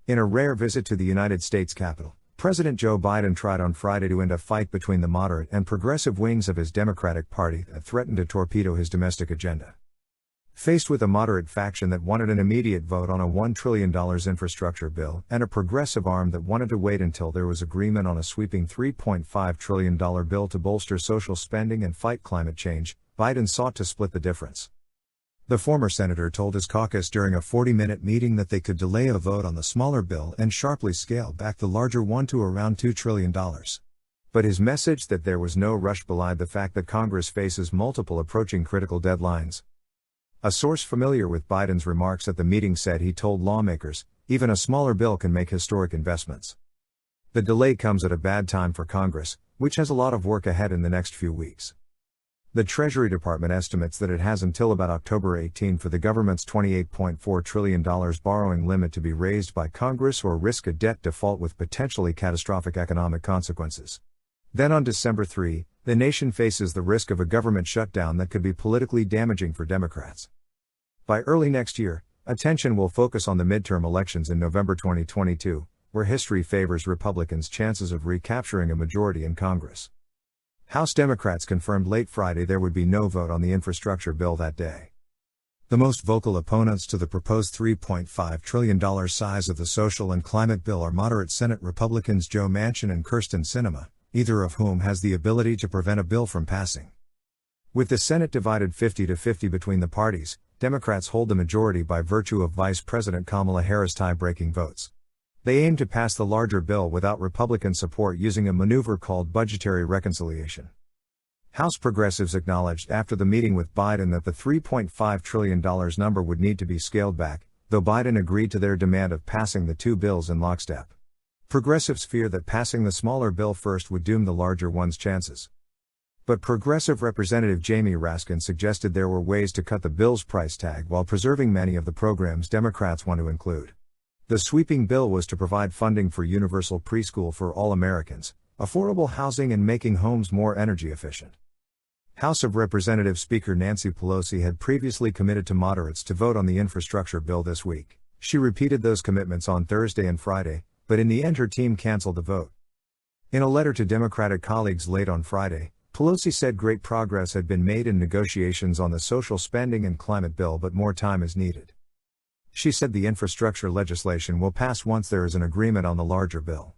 In a rare visit to the United States Capitol, President Joe Biden tried on Friday to end a fight between the moderate and progressive wings of his Democratic Party that threatened to torpedo his domestic agenda. Faced with a moderate faction that wanted an immediate vote on a $1 trillion infrastructure bill and a progressive arm that wanted to wait until there was agreement on a sweeping $3.5 trillion bill to bolster social spending and fight climate change, Biden sought to split the difference. The former senator told his caucus during a 40-minute meeting that they could delay a vote on the smaller bill and sharply scale back the larger one to around $2 trillion. But his message that there was no rush belied the fact that Congress faces multiple approaching critical deadlines. A source familiar with Biden's remarks at the meeting said he told lawmakers, even a smaller bill can make historic investments. The delay comes at a bad time for Congress, which has a lot of work ahead in the next few weeks. The Treasury Department estimates that it has until about October 18 for the government's $28.4 trillion borrowing limit to be raised by Congress or risk a debt default with potentially catastrophic economic consequences. Then on December 3, the nation faces the risk of a government shutdown that could be politically damaging for Democrats. By early next year, attention will focus on the midterm elections in November 2022, where history favors Republicans' chances of recapturing a majority in Congress. House Democrats confirmed late Friday there would be no vote on the infrastructure bill that day. The most vocal opponents to the proposed $3.5 trillion size of the social and climate bill are moderate Senate Republicans Joe Manchin and Kyrsten Sinema, either of whom has the ability to prevent a bill from passing. With the Senate divided 50-50 between the parties, Democrats hold the majority by virtue of Vice President Kamala Harris' tie-breaking votes. They aim to pass the larger bill without Republican support using a maneuver called budgetary reconciliation. House progressives acknowledged after the meeting with Biden that the $3.5 trillion number would need to be scaled back, though Biden agreed to their demand of passing the two bills in lockstep. Progressives fear that passing the smaller bill first would doom the larger one's chances. But Progressive Representative Jamie Raskin suggested there were ways to cut the bill's price tag while preserving many of the programs Democrats want to include. The sweeping bill was to provide funding for universal preschool for all Americans, affordable housing and making homes more energy efficient. House of Representatives Speaker Nancy Pelosi had previously committed to moderates to vote on the infrastructure bill this week. She repeated those commitments on Thursday and Friday, but in the end her team canceled the vote. In a letter to Democratic colleagues late on Friday, Pelosi said great progress had been made in negotiations on the social spending and climate bill, but more time is needed. She said the infrastructure legislation will pass once there is an agreement on the larger bill.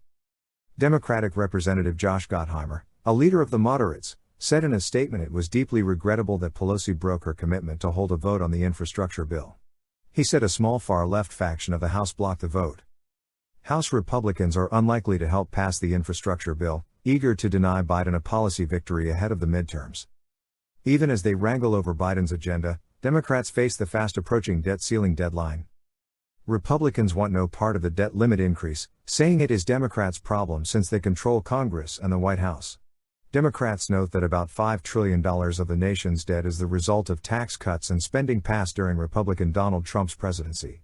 Democratic Representative Josh Gottheimer, a leader of the moderates, said in a statement it was deeply regrettable that Pelosi broke her commitment to hold a vote on the infrastructure bill. He said a small far-left faction of the House blocked the vote. House Republicans are unlikely to help pass the infrastructure bill, eager to deny Biden a policy victory ahead of the midterms. Even as they wrangle over Biden's agenda, Democrats face the fast-approaching debt ceiling deadline. Republicans want no part of the debt limit increase, saying it is Democrats' problem since they control Congress and the White House. Democrats note that about $5 trillion of the nation's debt is the result of tax cuts and spending passed during Republican Donald Trump's presidency.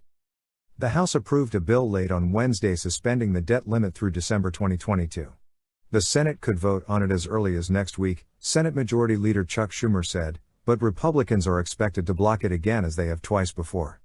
The House approved a bill late on Wednesday suspending the debt limit through December 2022. The Senate could vote on it as early as next week, Senate Majority Leader Chuck Schumer said, but Republicans are expected to block it again as they have twice before.